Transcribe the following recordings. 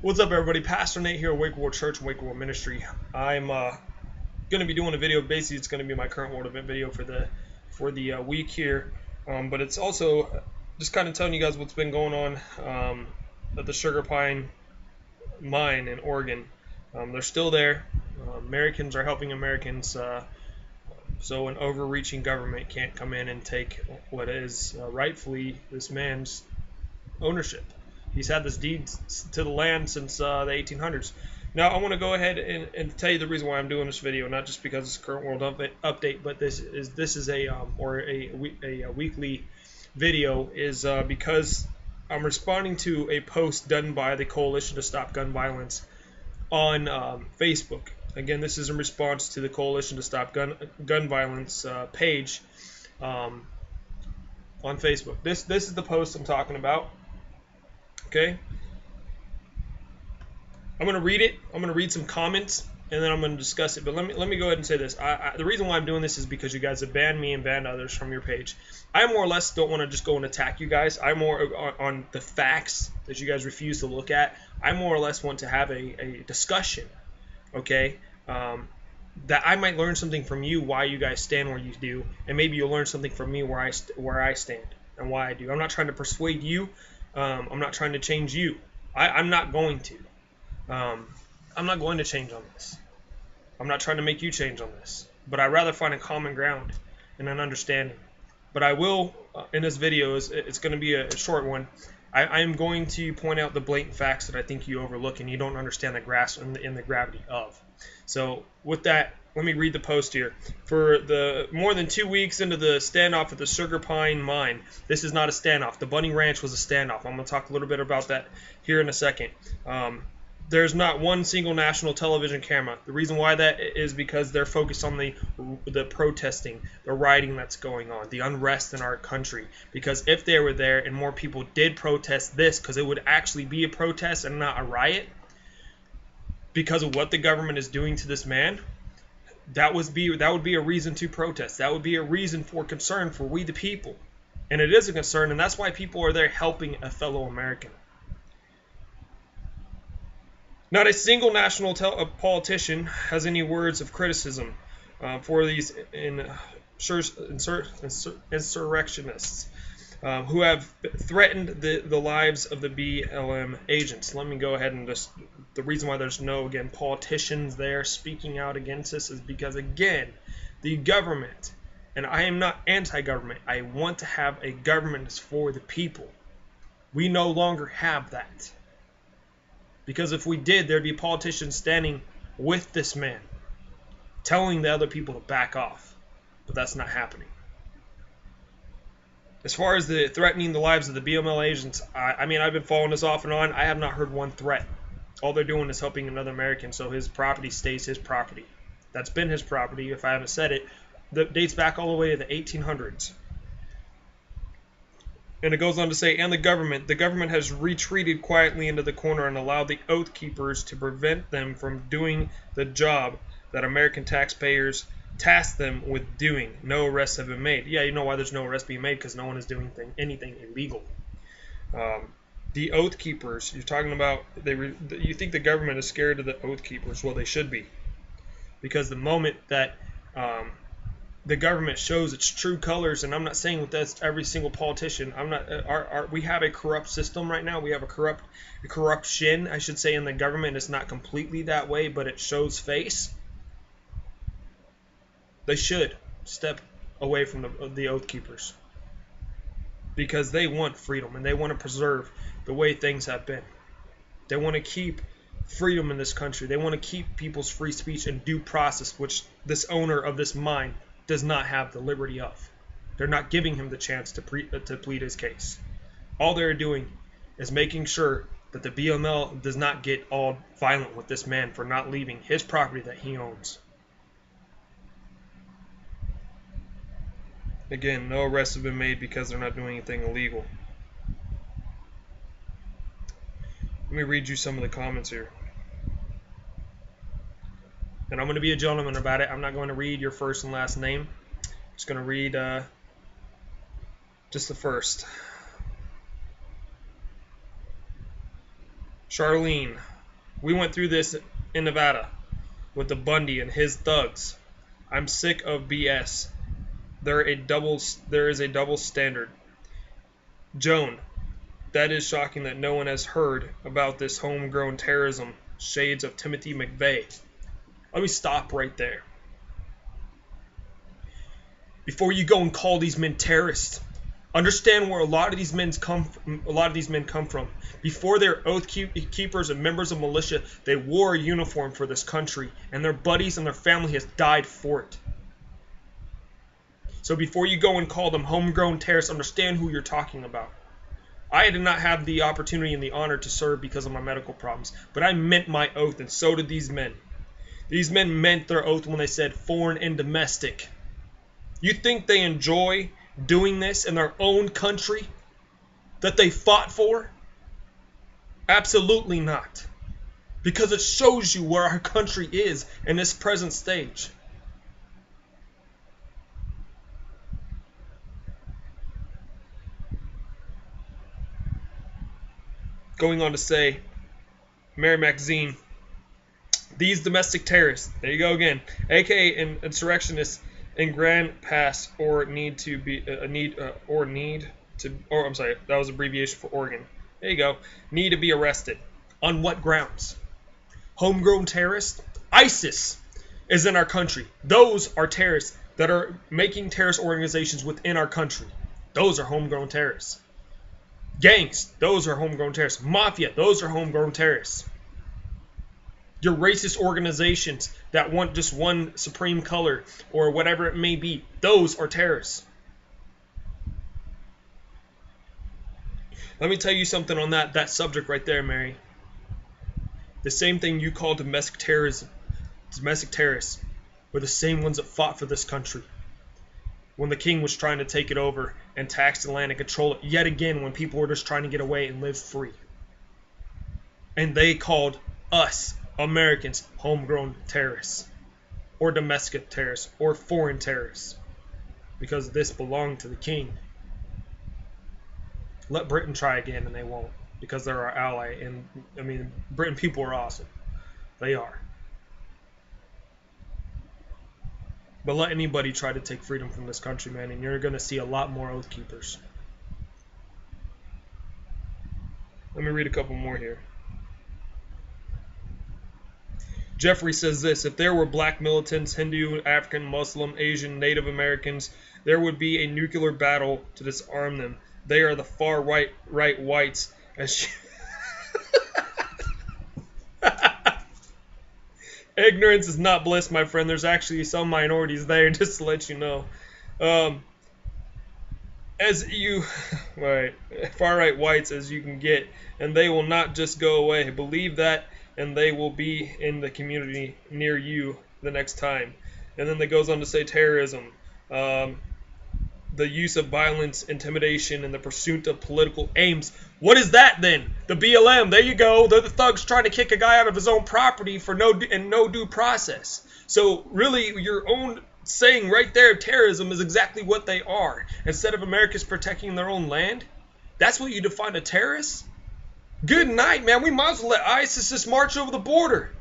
What's up, everybody? Pastor Nate here at Wake World Church, Wake World Ministry. I'm going to be doing a video. Basically, it's going to be my current world event video for the week here, but it's also just kind of telling you guys what's been going on at the Sugar Pine mine in Oregon. They're still there. Americans are helping Americans, so an overreaching government can't come in and take what is rightfully this man's ownership. He's had this deed to the land since the 1800s. Now, I want to go ahead and tell you the reason why I'm doing this video, not just because it's a current world update, but this is a weekly video, is because I'm responding to a post done by the Coalition to Stop Gun Violence on Facebook. Again, this is in response to the Coalition to Stop Gun Violence page on Facebook. This is the post I'm talking about. Okay, I'm going to read it. I'm going to read some comments, and then I'm going to discuss it. But let me go ahead and say this. The reason why I'm doing this is because you guys have banned me and banned others from your page. I more or less don't want to just go and attack you guys. I'm more on the facts that you guys refuse to look at. I more or less want to have a discussion, okay, that I might learn something from you, why you guys stand where you do, and maybe you'll learn something from me where I stand and why I do. I'm not trying to persuade you. I'm not trying to change you. I'm not going to. I'm not going to change on this. I'm not trying to make you change on this. But I'd rather find a common ground and an understanding. But I will, in this video, it's going to be a short one, I am going to point out the blatant facts that I think you overlook and you don't understand the grasp and the gravity of. So with that, let me read the post here. For the more than 2 weeks into the standoff at the Sugar Pine mine, this is not a standoff. The Bunny Ranch was a standoff. I'm going to talk a little bit about that here in a second. There's not one single national television camera. The reason why that is because they're focused on the protesting, the rioting that's going on, the unrest in our country. Because if they were there and more people did protest this, because it would actually be a protest and not a riot, because of what the government is doing to this man, that would be a reason to protest. That would be a reason for concern for we the people. And it is a concern, and that's why people are there helping a fellow American. Not a single national politician has any words of criticism for these insurrectionists who have threatened the lives of the BLM agents. Let me go ahead and just, the reason why there's no, again, politicians there speaking out against this is because, again, the government, and I am not anti-government, I want to have a government that's for the people. We no longer have that. Because if we did, there'd be politicians standing with this man, telling the other people to back off. But that's not happening. As far as the threatening the lives of the BLM agents, I mean, I've been following this off and on. I have not heard one threat. All they're doing is helping another American, so his property stays his property. That's been his property, if I haven't said it. That dates back all the way to the 1800s. And it goes on to say, and the government has retreated quietly into the corner and allowed the Oath Keepers to prevent them from doing the job that American taxpayers tasked them with doing. No arrests have been made. Yeah, you know why there's no arrests being made? Because no one is doing anything illegal. The Oath Keepers, you're talking about, you think the government is scared of the Oath Keepers. Well, they should be. Because the moment that the government shows its true colors, and I'm not saying that's every single politician. I'm not. We have a corrupt system right now. We have a corruption, I should say, in the government. It's not completely that way, but it shows face. They should step away from the Oath Keepers because they want freedom and they want to preserve the way things have been. They want to keep freedom in this country. They want to keep people's free speech and due process, which this owner of this mine does not have the liberty of. They're not giving him the chance to plead his case. All they're doing is making sure that the BLM does not get all violent with this man for not leaving his property that he owns. Again, no arrests have been made because they're not doing anything illegal. Let me read you some of the comments here. And I'm going to be a gentleman about it. I'm not going to read your first and last name. I'm just going to read just the first. Charlene, We went through this in Nevada with the Bundy and his thugs. I'm sick of BS. There is a double standard. Joan, that is shocking that no one has heard about this homegrown terrorism. Shades of Timothy McVeigh. Let me stop right there. Before you go and call these men terrorists, understand where a lot of these men come from. Before they're oath keepers and members of militia, they wore a uniform for this country, and their buddies and their family has died for it. So before you go and call them homegrown terrorists, understand who you're talking about. I did not have the opportunity and the honor to serve because of my medical problems, but I meant my oath, and so did these men. These men meant their oath when they said foreign and domestic. You think they enjoy doing this in their own country that they fought for? Absolutely not. Because it shows you where our country is in this present stage. Going on to say, Mary Maxine, these domestic terrorists, there you go again, aka insurrectionists in Grand Pass or need to be that was abbreviation for Oregon. There you go. Need to be arrested. On what grounds? Homegrown terrorists? ISIS is in our country. Those are terrorists that are making terrorist organizations within our country. Those are homegrown terrorists. Gangs, those are homegrown terrorists. Mafia, those are homegrown terrorists. Your racist organizations that want just one supreme color or whatever it may be, those are terrorists. Let me tell you something on that subject right there, Mary. The same thing you call domestic terrorism, domestic terrorists, were the same ones that fought for this country when the king was trying to take it over and tax the land and control it yet again when people were just trying to get away and live free. And they called us, Americans, homegrown terrorists or domestic terrorists or foreign terrorists because this belonged to the king. Let Britain try again and they won't because they're our ally. And I mean, Britain people are awesome. They are. But let anybody try to take freedom from this country, man, and you're going to see a lot more oath keepers. Let me read a couple more here. Jeffrey says this, if there were black militants, Hindu, African, Muslim, Asian, Native Americans, there would be a nuclear battle to disarm them. They are the far right whites. Ignorance is not bliss, my friend. There's actually some minorities there, just to let you know. Far right whites as you can get, and they will not just go away. Believe that, and they will be in the community near you the next time. And then it goes on to say terrorism, the use of violence, intimidation, and the pursuit of political aims. What is that then? The BLM, there you go. They're the thugs trying to kick a guy out of his own property for no due process. So really, your own saying right there, terrorism is exactly what they are. Instead of Americans protecting their own land, that's what you define a terrorist? Good night, man. We might as well let ISIS just march over the border.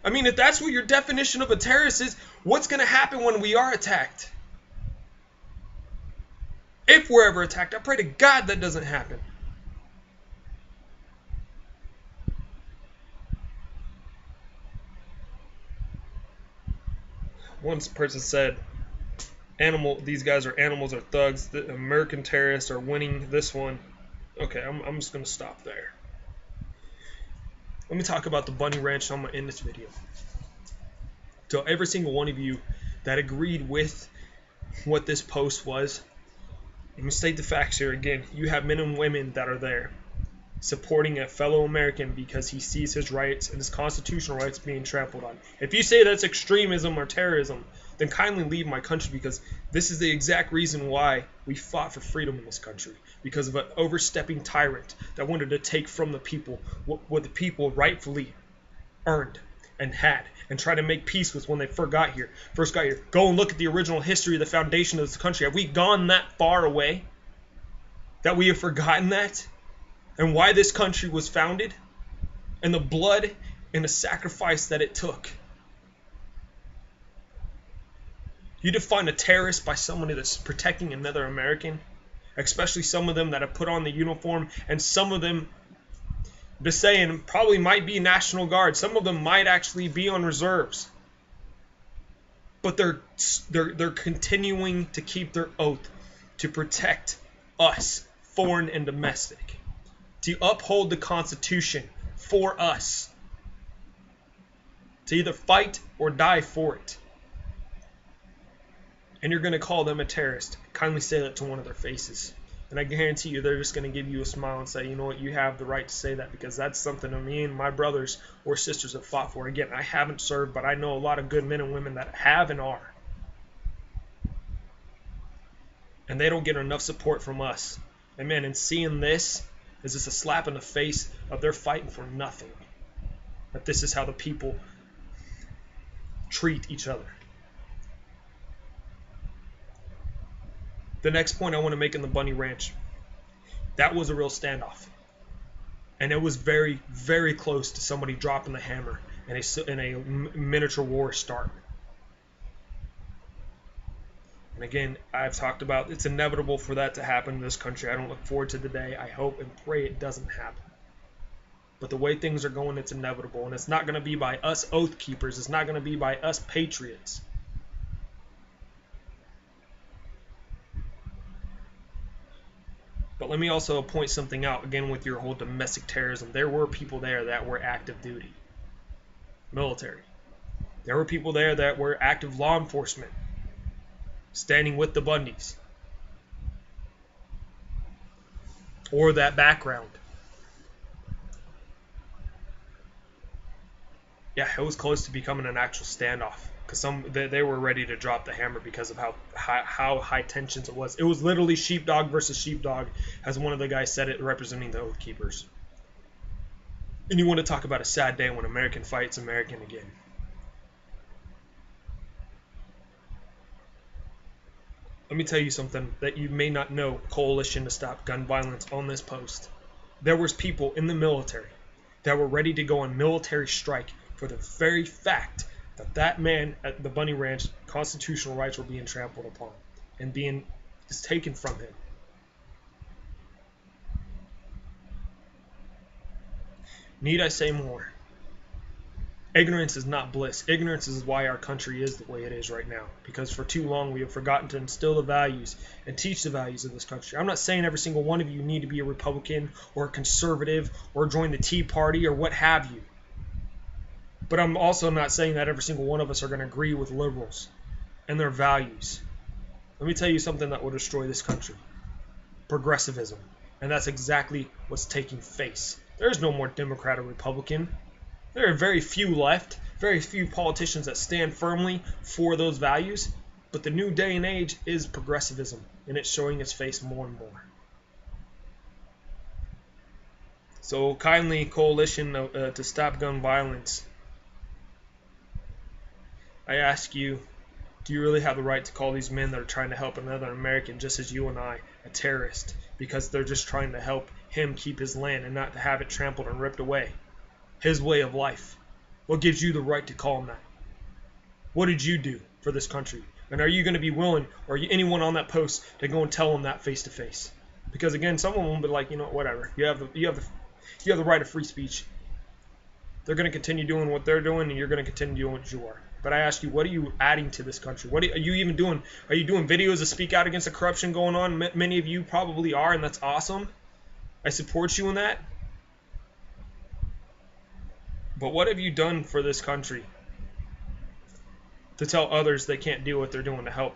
I mean, if that's what your definition of a terrorist is, what's going to happen when we are attacked? If we're ever attacked, I pray to God that doesn't happen. One person said, these guys are animals or thugs. The American terrorists are winning this one. Okay, I'm just going to stop there. Let me talk about the Bunny Ranch, and I'm going to end this video. So every single one of you that agreed with what this post was, let me state the facts here again. You have men and women that are there supporting a fellow American because he sees his rights and his constitutional rights being trampled on. If you say that's extremism or terrorism, then kindly leave my country, because this is the exact reason why we fought for freedom in this country. Because of an overstepping tyrant that wanted to take from the people what the people rightfully earned and had, and try to make peace with when they first got here. Go and look at the original history of the foundation of this country. Have we gone that far away that we have forgotten that? And why this country was founded? and the blood and the sacrifice that it took. You define a terrorist by somebody that's protecting another American, especially some of them that have put on the uniform, and some of them, just saying, probably might be National Guard. Some of them might actually be on reserves. But they're continuing to keep their oath to protect us, foreign and domestic, to uphold the Constitution for us, to either fight or die for it. And you're going to call them a terrorist. Kindly say that to one of their faces. And I guarantee you they're just going to give you a smile and say, you know what, you have the right to say that, because that's something that me and my brothers or sisters have fought for. Again, I haven't served, but I know a lot of good men and women that have and are. And they don't get enough support from us. Amen. And seeing this is just a slap in the face of they're fighting for nothing. That this is how the people treat each other. The next point I want to make in the Bunny Ranch, that was a real standoff. And it was very, very close to somebody dropping the hammer and a miniature war start. And again, I've talked about it's inevitable for that to happen in this country. I don't look forward to the day. I hope and pray it doesn't happen. But the way things are going, it's inevitable. And it's not going to be by us oath keepers. It's not going to be by us patriots. But let me also point something out, again, with your whole domestic terrorism. There were people there that were active duty, military. There were people there that were active law enforcement, standing with the Bundys, or that background. Yeah, it was close to becoming an actual standoff. Because they were ready to drop the hammer because of how high tensions it was. It was literally sheepdog versus sheepdog, as one of the guys said it, representing the Oath Keepers. And you want to talk about a sad day when American fights American again. Let me tell you something that you may not know. Coalition to Stop Gun Violence on this post. There was people in the military that were ready to go on military strike for the very fact that man at the Bunny Ranch, constitutional rights were being trampled upon and being just taken from him. Need I say more? Ignorance is not bliss. Ignorance is why our country is the way it is right now. Because for too long we have forgotten to instill the values and teach the values of this country. I'm not saying every single one of you need to be a Republican or a conservative or join the Tea Party or what have you. But I'm also not saying that every single one of us are going to agree with liberals and their values. Let me tell you something that will destroy this country. Progressivism. And that's exactly what's taking place. There's no more Democrat or Republican. There are very few left, very few politicians that stand firmly for those values. But the new day and age is progressivism, and it's showing its face more and more. So kindly, Coalition to Stop Gun Violence, I ask you, do you really have the right to call these men that are trying to help another American, just as you and I, a terrorist, because they're just trying to help him keep his land and not to have it trampled and ripped away? His way of life. What gives you the right to call him that? What did you do for this country? And are you going to be willing, or anyone on that post, to go and tell him that face to face? Because again, someone will be like, you know, whatever. You have the right of free speech. They're going to continue doing what they're doing, and you're going to continue doing what you are. But I ask you, what are you adding to this country? What are you even doing? Are you doing videos to speak out against the corruption going on? Many of you probably are, and that's awesome. I support you in that. But what have you done for this country to tell others they can't do what they're doing to help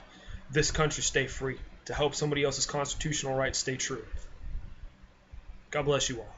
this country stay free, to help somebody else's constitutional rights stay true? God bless you all.